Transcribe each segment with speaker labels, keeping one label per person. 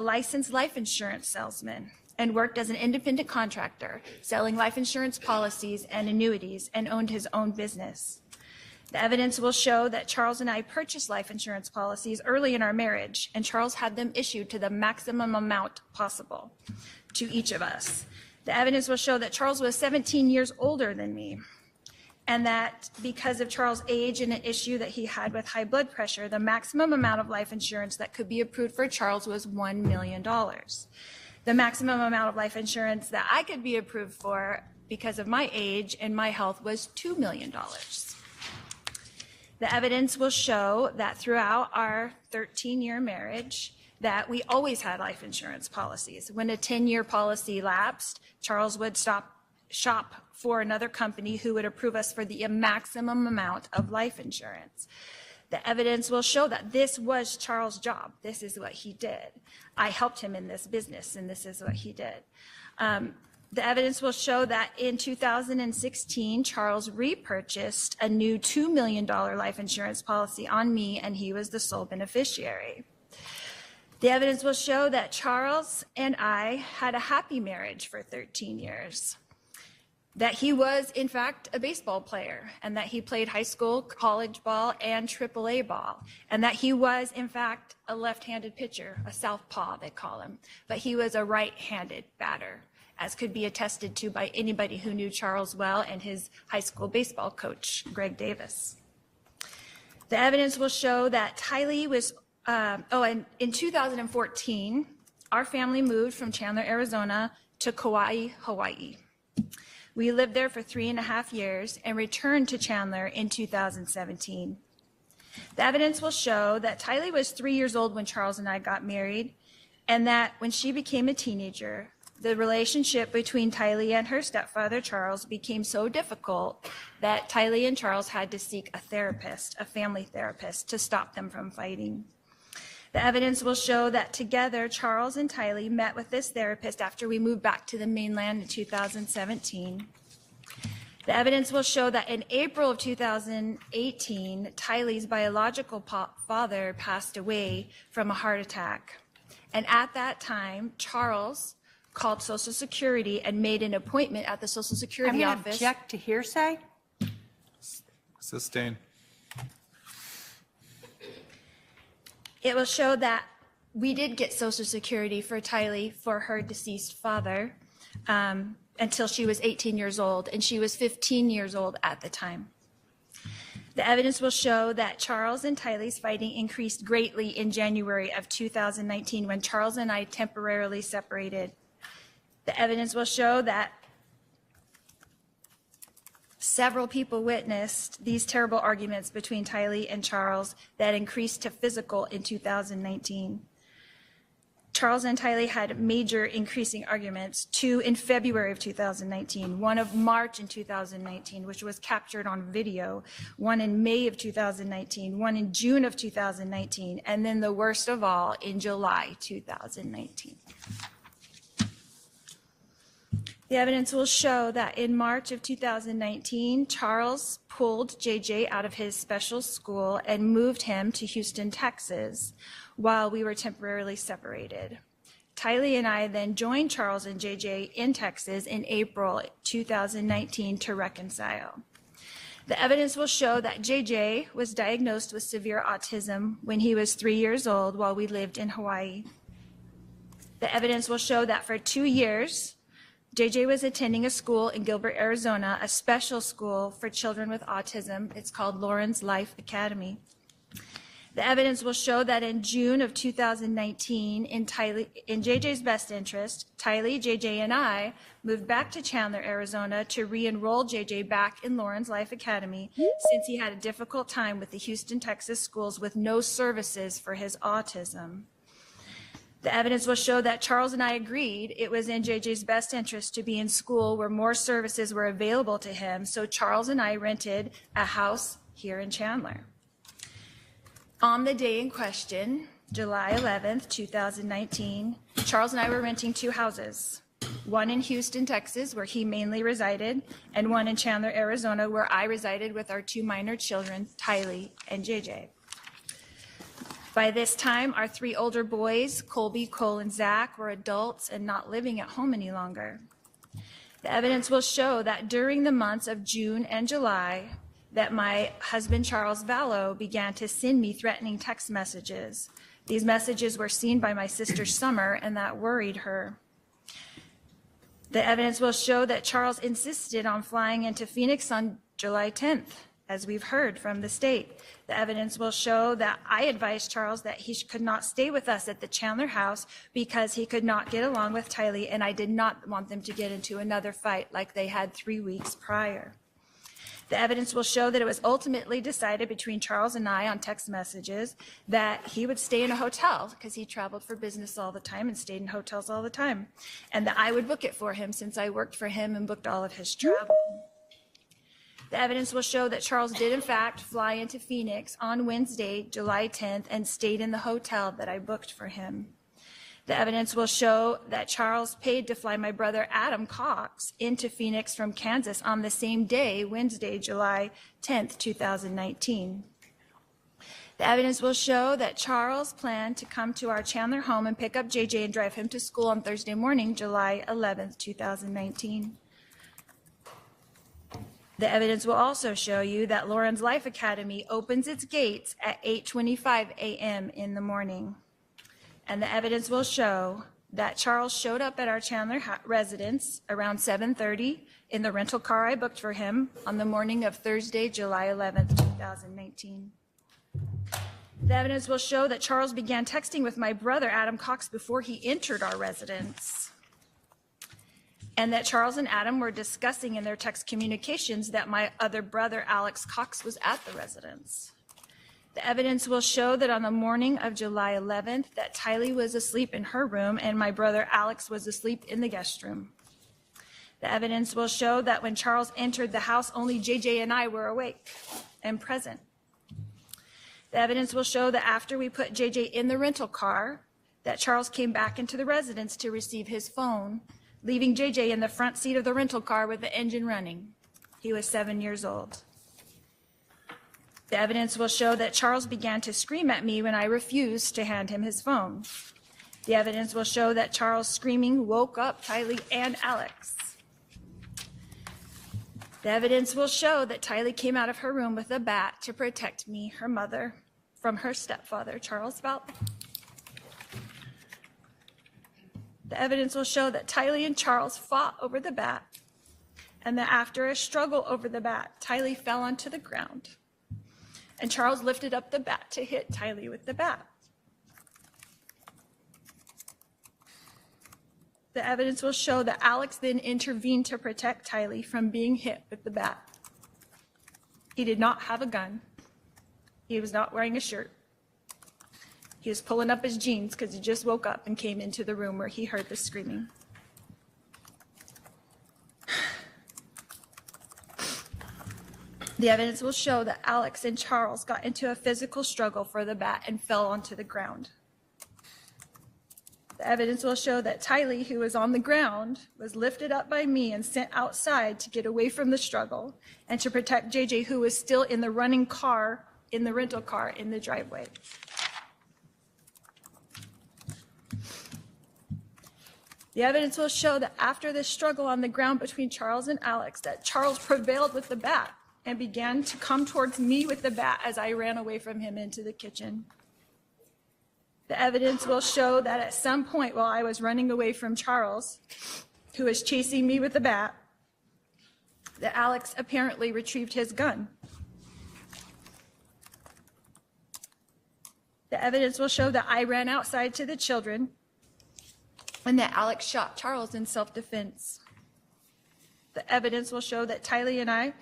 Speaker 1: licensed life insurance salesman and worked as an independent contractor, selling life insurance policies and annuities, and owned his own business. The evidence will show that Charles and I purchased life insurance policies early in our marriage, and Charles had them issued to the maximum amount possible to each of us. The evidence will show that Charles was 17 years older than me, and that because of Charles' age and an issue that he had with high blood pressure, the maximum amount of life insurance that could be approved for Charles was $1 million. The maximum amount of life insurance that I could be approved for because of my age and my health was $2 million. The evidence will show that throughout our 13-year marriage that we always had life insurance policies. When a 10-year policy lapsed, Charles would shop for another company who would approve us for the maximum amount of life insurance. The evidence will show that this was Charles' job. This is what he did. I helped him in this business, and this is what he did. The evidence will show that in 2016, Charles repurchased a new $2 million life insurance policy on me, and he was the sole beneficiary. The evidence will show that Charles and I had a happy marriage for 13 years, that he was, in fact, a baseball player, and that he played high school, college ball, and AAA ball, and that he was, in fact, a left-handed pitcher, a southpaw, they call him, but he was a right-handed batter, as could be attested to by anybody who knew Charles well and his high school baseball coach, Greg Davis. The evidence will show that Tylee was, and in 2014, our family moved from Chandler, Arizona to Kauai, Hawaii. We lived there for 3.5 years and returned to Chandler in 2017. The evidence will show that Tylee was 3 years old when Charles and I got married, and that when she became a teenager, the relationship between Tylee and her stepfather, Charles, became so difficult that Tylee and Charles had to seek a therapist, a family therapist, to stop them from fighting. The evidence will show that together, Charles and Tylee met with this therapist after we moved back to the mainland in 2017. The evidence will show that in April of 2018, Tylee's biological father passed away from a heart attack. And at that time, Charles called Social Security and made an appointment at the Social Security office. I'm going to
Speaker 2: object to hearsay.
Speaker 3: Sustain.
Speaker 1: It will show that we did get Social Security for Tylee for her deceased father until she was 18 years old, and she was 15 years old at the time. The evidence will show that Charles and Tylee's fighting increased greatly in January of 2019 when Charles and I temporarily separated. The evidence will show that several people witnessed these terrible arguments between Tylee and Charles that increased to physical in 2019. Charles and Tylee had major increasing arguments, 2 in February of 2019, 1 of March in 2019, which was captured on video, 1 in May of 2019, 1 in June of 2019, and then the worst of all in July 2019. The evidence will show that in March of 2019, Charles pulled JJ out of his special school and moved him to Houston, Texas, while we were temporarily separated. Tylee and I then joined Charles and JJ in Texas in April 2019 to reconcile. The evidence will show that JJ was diagnosed with severe autism when he was 3 years old while we lived in Hawaii. The evidence will show that for 2 years, JJ was attending a school in Gilbert, Arizona, a special school for children with autism. It's called Lawrence Life Academy. The evidence will show that in June of 2019, in JJ's best interest, Tylee, JJ, and I moved back to Chandler, Arizona to re-enroll JJ back in Lawrence Life Academy since he had a difficult time with the Houston, Texas schools with no services for his autism. The evidence will show that Charles and I agreed it was in JJ's best interest to be in school where more services were available to him, so Charles and I rented a house here in Chandler. On the day in question, July 11th, 2019, Charles and I were renting 2 houses, one in Houston, Texas, where he mainly resided, and one in Chandler, Arizona, where I resided with our 2 minor children, Tylee and JJ. By this time, our 3 older boys, Colby, Cole, and Zach, were adults and not living at home any longer. The evidence will show that during the months of June and July, that my husband, Charles Vallow, began to send me threatening text messages. These messages were seen by my sister Summer, and that worried her. The evidence will show that Charles insisted on flying into Phoenix on July 10th, as we've heard from the state. The evidence will show that I advised Charles that he could not stay with us at the Chandler house because he could not get along with Tylee, and I did not want them to get into another fight like they had 3 weeks prior. The evidence will show that it was ultimately decided between Charles and I on text messages that he would stay in a hotel because he traveled for business all the time and stayed in hotels all the time, and that I would book it for him since I worked for him and booked all of his travel. The evidence will show that Charles did in fact fly into Phoenix on Wednesday, July 10th, and stayed in the hotel that I booked for him. The evidence will show that Charles paid to fly my brother Adam Cox into Phoenix from Kansas on the same day, Wednesday, July 10th, 2019. The evidence will show that Charles planned to come to our Chandler home and pick up JJ and drive him to school on Thursday morning, July 11th, 2019. The evidence will also show you that Lauren's Life Academy opens its gates at 8:25 a.m. in the morning. And the evidence will show that Charles showed up at our Chandler residence around 7:30 in the rental car I booked for him on the morning of Thursday, July 11th, 2019. The evidence will show that Charles began texting with my brother Adam Cox before he entered our residence, and that Charles and Adam were discussing in their text communications that my other brother Alex Cox was at the residence. The evidence will show that on the morning of July 11th, that Tylee was asleep in her room and my brother Alex was asleep in the guest room. The evidence will show that when Charles entered the house, only JJ and I were awake and present. The evidence will show that after we put JJ in the rental car, that Charles came back into the residence to receive his phone, leaving JJ in the front seat of the rental car with the engine running. He was 7 years old. The evidence will show that Charles began to scream at me when I refused to hand him his phone. The evidence will show that Charles' screaming woke up Tylee and Alex. The evidence will show that Tylee came out of her room with a bat to protect me, her mother, from her stepfather, Charles Vale. The evidence will show that Tylee and Charles fought over the bat, and that after a struggle over the bat, Tylee fell onto the ground, and Charles lifted up the bat to hit Tylee with the bat. The evidence will show that Alex then intervened to protect Tylee from being hit with the bat. He did not have a gun. He was not wearing a shirt. He was pulling up his jeans because he just woke up and came into the room where he heard the screaming. The evidence will show that Alex and Charles got into a physical struggle for the bat and fell onto the ground. The evidence will show that Tylee, who was on the ground, was lifted up by me and sent outside to get away from the struggle and to protect JJ, who was still in the running car, in the rental car in the driveway. The evidence will show that after this struggle on the ground between Charles and Alex, that Charles prevailed with the bat and began to come towards me with the bat as I ran away from him into the kitchen. The evidence will show that at some point while I was running away from Charles, who was chasing me with the bat, that Alex apparently retrieved his gun. The evidence will show that I ran outside to the children and that Alex shot Charles in self-defense. The evidence will show that Tylee and I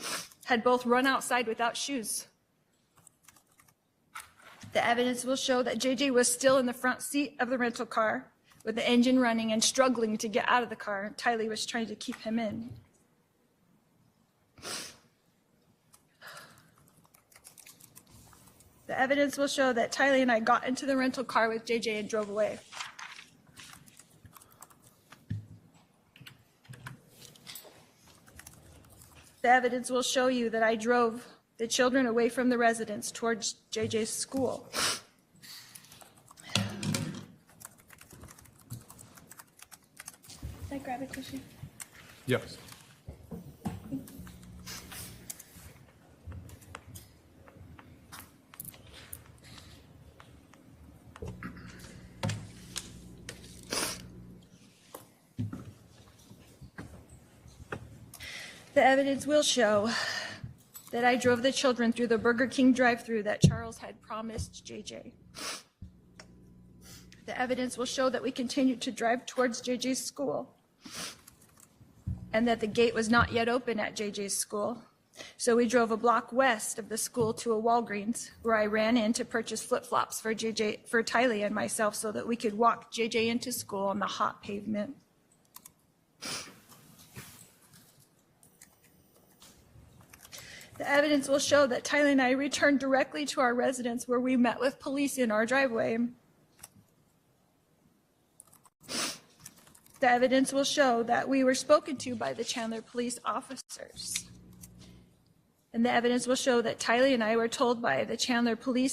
Speaker 1: had both run outside without shoes. The evidence will show that JJ was still in the front seat of the rental car with the engine running and struggling to get out of the car. Tylee was trying to keep him in. The evidence will show that Tylee and I got into the rental car with JJ and drove away. The evidence will show you that I drove the children away from the residence towards JJ's school. Can I grab a tissue?
Speaker 2: Yes.
Speaker 1: The evidence will show that I drove the children through the Burger King drive-thru that Charles had promised JJ. The evidence will show that we continued to drive towards JJ's school and that the gate was not yet open at JJ's school. So we drove a block west of the school to a Walgreens where I ran in to purchase flip-flops for Tylee and myself so that we could walk JJ into school on the hot pavement. The evidence will show that Tylee and I returned directly to our residence where we met with police in our driveway. The evidence will show that we were spoken to by the Chandler police officers. And the evidence will show that Tylee and I were told by the Chandler police